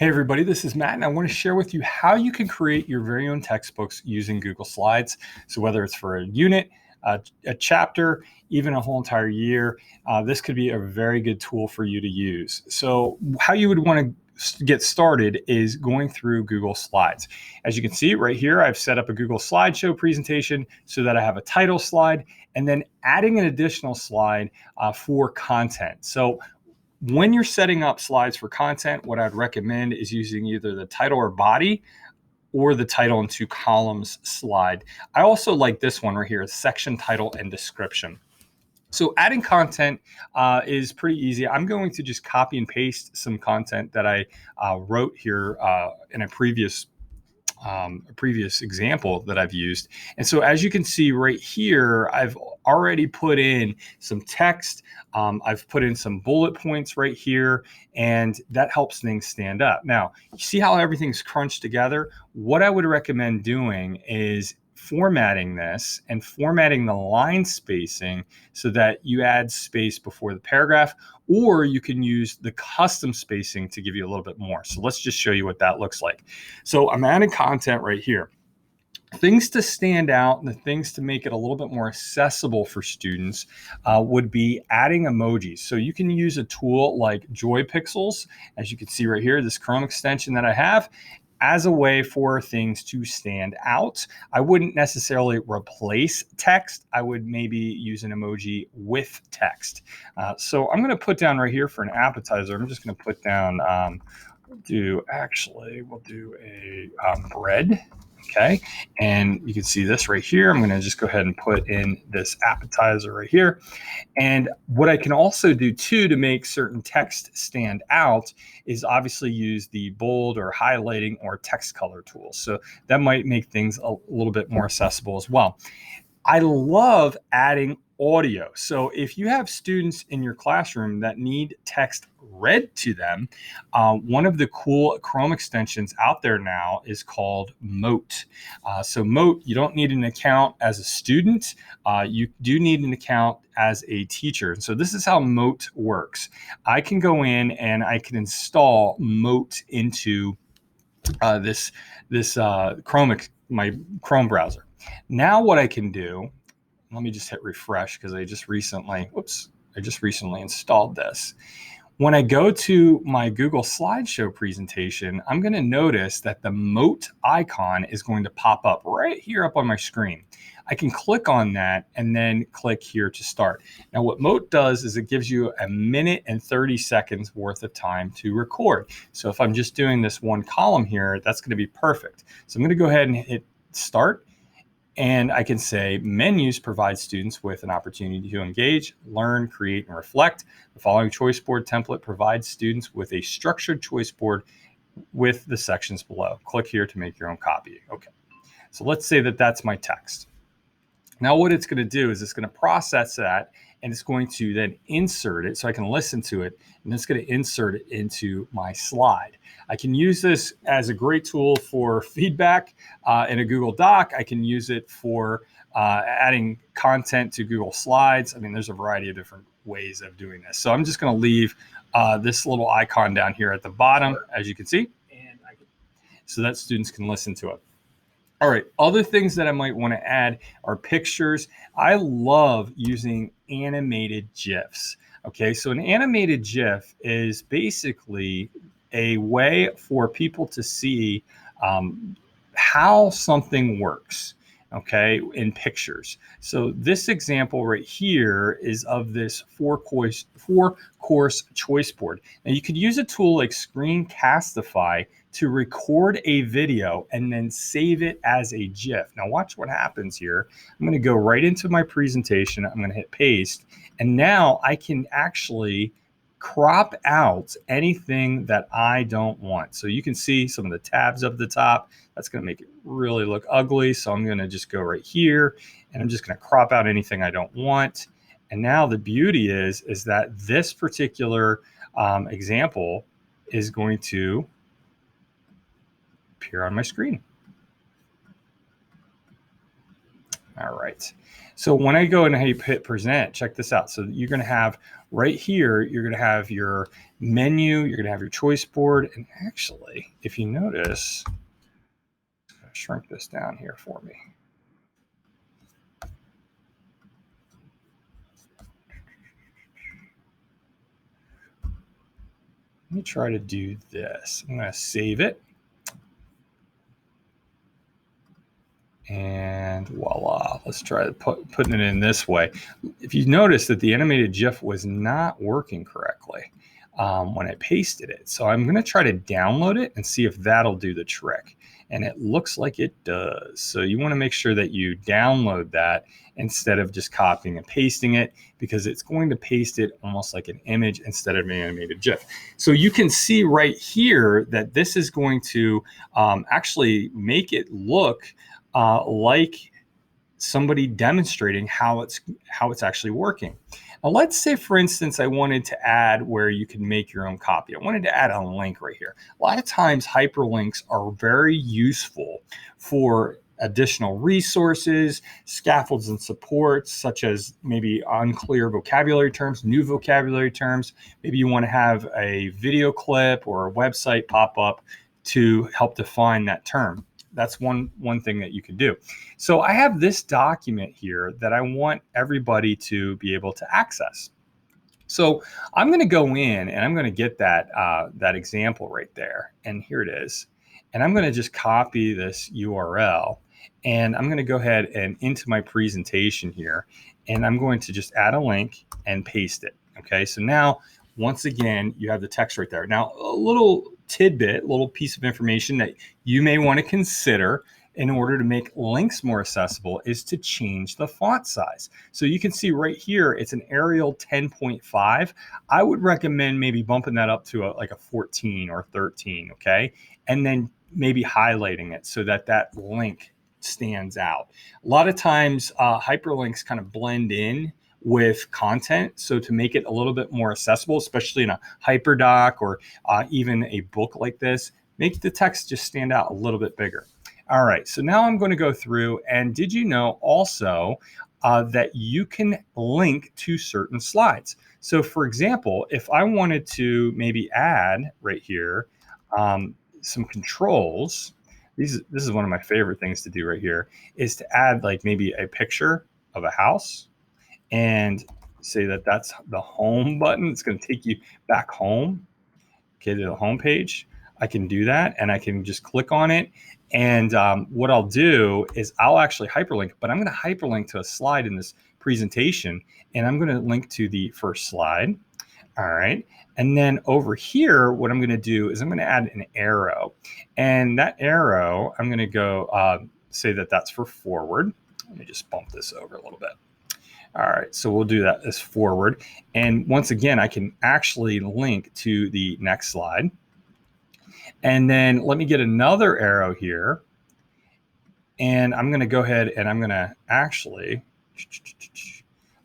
Hey everybody, this is Matt, and I want to share with you how you can create your very own textbooks using Google Slides. So whether it's for a unit, a chapter, even a whole entire year, this could be a very good tool for you to use. So how you would want to get started is going through Google Slides. As you can see right here, I've set up a Google Slideshow presentation so that I have a title slide and then adding an additional slide for content. So when you're setting up slides for content, what I'd recommend is using either the title or body or the title and two columns slide. I also like this one right here, section, title, and description. So adding content is pretty easy. I'm going to just copy and paste some content that I wrote here in a previous example that I've used. And so as you can see right here, I've already put in some text. I've put in some bullet points right here, and that helps things stand up. Now, you see how everything's crunched together? What I would recommend doing is formatting this and formatting the line spacing so that you add space before the paragraph, or you can use the custom spacing to give you a little bit more. So let's just show you what that looks like. So I'm adding content right here. Things to stand out and the things to make it a little bit more accessible for students would be adding emojis. So you can use a tool like Joy Pixels, as you can see right here, this Chrome extension that I have, as a way for things to stand out. I wouldn't necessarily replace text. I would maybe use an emoji with text. So I'm going to put down right here for an appetizer. I'm just going to put down, we'll do a bread. Okay, and you can see this right here. I'm going to just go ahead and put in this appetizer right here. And what I can also do too to make certain text stand out is obviously use the bold or highlighting or text color tools. So that might make things a little bit more accessible as well. I love adding audio. So if you have students in your classroom that need text read to them, one of the cool Chrome extensions out there now is called Mote. So Mote, you don't need an account as a student. You do need an account as a teacher. So this is how Mote works. I can go in and I can install Mote into my Chrome browser. Now what I can do, let me just hit refresh because I just recently installed this. When I go to my Google Slideshow presentation, I'm going to notice that the Mote icon is going to pop up right here up on my screen. I can click on that and then click here to start. Now what Mote does is it gives you a minute and 30 seconds worth of time to record. So if I'm just doing this one column here, that's going to be perfect. So I'm going to go ahead and hit start. And I can say menus provide students with an opportunity to engage, learn, create, and reflect. The following choice board template provides students with a structured choice board with the sections below. Click here to make your own copy. Okay, so let's say that that's my text. Now what it's going to do is it's going to process that and it's going to then insert it so I can listen to it, and it's going to insert it into my slide. I can use this as a great tool for feedback in a Google Doc. I can use it for adding content to Google Slides. I mean, there's a variety of different ways of doing this. So I'm just going to leave this little icon down here at the bottom, as you can see, so that students can listen to it. All right, other things that I might want to add are pictures. I love using animated GIFs. Okay, so an animated GIF is basically a way for people to see how something works, okay, in pictures. So this example right here is of this four course choice board. Now you could use a tool like Screencastify to record a video and then save it as a GIF. Now watch what happens here. I'm going to go right into my presentation. I'm going to hit paste, and now I can actually crop out anything that I don't want. So you can see some of the tabs up the top. That's going to make it really look ugly. So I'm going to just go right here and I'm just going to crop out anything I don't want. And now the beauty is that this particular example is going to appear on my screen. All right. So when I go and I hit present, check this out. So you're going to have right here, you're going to have your menu, you're going to have your choice board. And actually, if you notice, shrink this down here for me. Let me try to do this. I'm going to save it. And voila, let's try putting it in this way. If you notice that the animated GIF was not working correctly when I pasted it. So I'm going to try to download it and see if that'll do the trick. And it looks like it does. So you want to make sure that you download that instead of just copying and pasting it, because it's going to paste it almost like an image instead of an animated GIF. So you can see right here that this is going to actually make it look like somebody demonstrating how it's actually working. Now, let's say, for instance, I wanted to add where you can make your own copy. I wanted to add a link right here. A lot of times, hyperlinks are very useful for additional resources, scaffolds and supports, such as maybe unclear vocabulary terms, new vocabulary terms. Maybe you want to have a video clip or a website pop up to help define that term. That's one thing that you can do. So I have this document here that I want everybody to be able to access. So I'm going to go in and I'm going to get that example right there. And here it is. And I'm going to just copy this URL. And I'm going to go ahead and into my presentation here. And I'm going to just add a link and paste it. Okay, so now, once again, you have the text right there. Now, a little tidbit, little piece of information that you may want to consider in order to make links more accessible is to change the font size. So you can see right here, it's an Arial 10.5. I would recommend maybe bumping that up to like a 14 or 13, okay? And then maybe highlighting it so that that link stands out. A lot of times hyperlinks kind of blend in with content. So to make it a little bit more accessible, especially in a hyperdoc or even a book like this, make the text just stand out a little bit bigger. All right, so now I'm going to go through, and did you know also that you can link to certain slides? So for example, if I wanted to maybe add right here some controls, this is one of my favorite things to do right here, is to add like maybe a picture of a house and say that that's the home button. It's going to take you back home, okay, to the home page. I can do that, and I can just click on it. And what I'll do is I'll actually hyperlink, but I'm going to hyperlink to a slide in this presentation, and I'm going to link to the first slide. All right. And then over here, what I'm going to do is I'm going to add an arrow. And that arrow, I'm going to go say that that's for forward. Let me just bump this over a little bit. All right, so we'll do that as forward. And once again, I can actually link to the next slide. And then let me get another arrow here. And I'm going to go ahead and I'm going to actually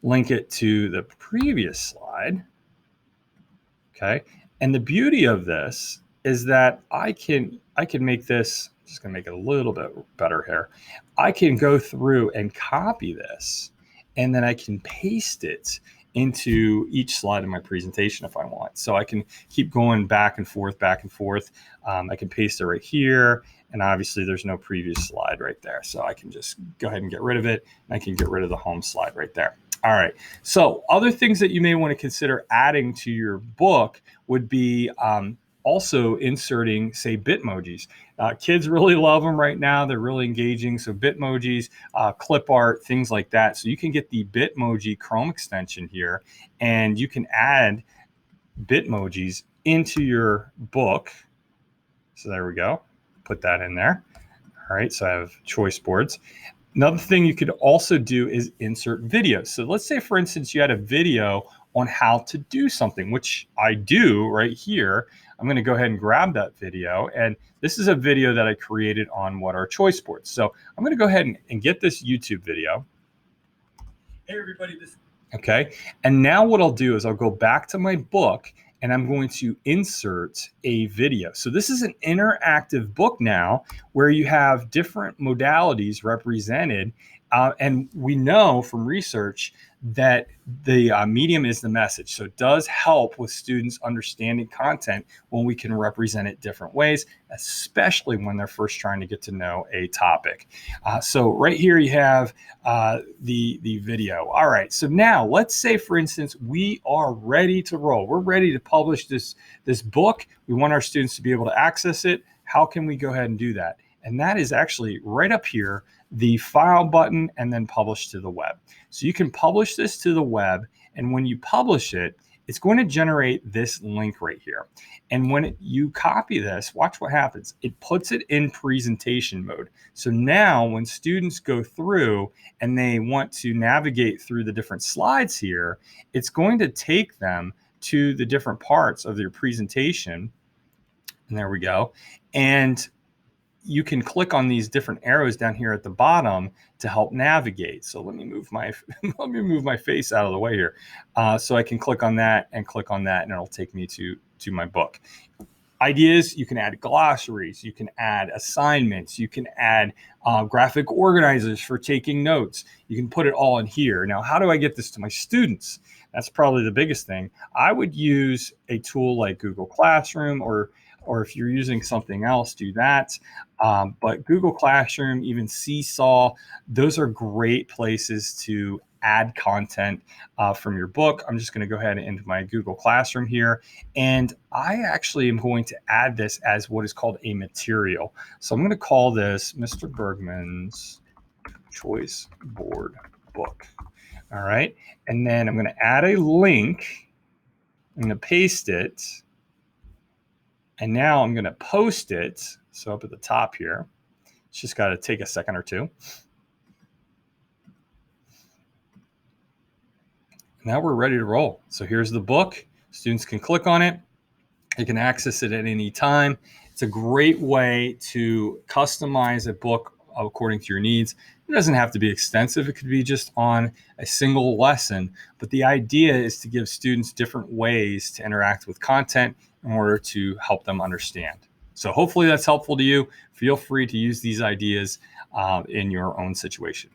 link it to the previous slide. Okay. And the beauty of this is that I can make this, I'm just going to make it a little bit better here. I can go through and copy this, and then I can paste it into each slide of my presentation if I want. So I can keep going back and forth, back and forth. I can paste it right here. And obviously there's no previous slide right there. So I can just go ahead and get rid of it. And I can get rid of the home slide right there. All right. So other things that you may want to consider adding to your book would be also inserting, say, Bitmojis. Kids really love them right now. They're really engaging. So Bitmojis, clip art, things like that. So you can get the Bitmoji Chrome extension here, and you can add Bitmojis into your book. So there we go. Put that in there. All right. So I have choice boards. Another thing you could also do is insert videos. So let's say, for instance, you had a video on how to do something, which I do right here. I'm going to go ahead and grab that video. And this is a video that I created on what are choice boards. So I'm going to go ahead and get this YouTube video. Hey, everybody. Okay. And now what I'll do is I'll go back to my book and I'm going to insert a video. So this is an interactive book now where you have different modalities represented And we know from research that the medium is the message. So it does help with students understanding content when we can represent it different ways, especially when they're first trying to get to know a topic. So right here you have the video. All right, so now let's say, for instance, we are ready to roll. We're ready to publish this book. We want our students to be able to access it. How can we go ahead and do that? And that is actually right up here, the file button, and then publish to the web. So you can publish this to the web, and when you publish it, it's going to generate this link right here. And when you copy this, watch what happens. It puts it in presentation mode. So now when students go through and they want to navigate through the different slides here, it's going to take them to the different parts of their presentation. And there we go. And you can click on these different arrows down here at the bottom to help navigate. So let me move my face out of the way here, so I can click on that, and it'll take me to my book. Ideas: you can add glossaries, you can add assignments, you can add graphic organizers for taking notes. You can put it all in here. Now, how do I get this to my students? That's probably the biggest thing. I would use a tool like Google Classroom, or if you're using something else, do that. But Google Classroom, even Seesaw, those are great places to add content from your book. I'm just going to go ahead into my Google Classroom here, and I actually am going to add this as what is called a material. So I'm going to call this Mr. Bergman's Choice Board Book. All right, and then I'm going to add a link. I'm going to paste it. And now I'm going to post it. So up at the top here, it's just got to take a second or two. Now we're ready to roll. So here's the book. Students can click on it. You can access it at any time. It's a great way to customize a book according to your needs. It doesn't have to be extensive. It could be just on a single lesson. But the idea is to give students different ways to interact with content in order to help them understand. So hopefully that's helpful to you. Feel free to use these ideas in your own situation.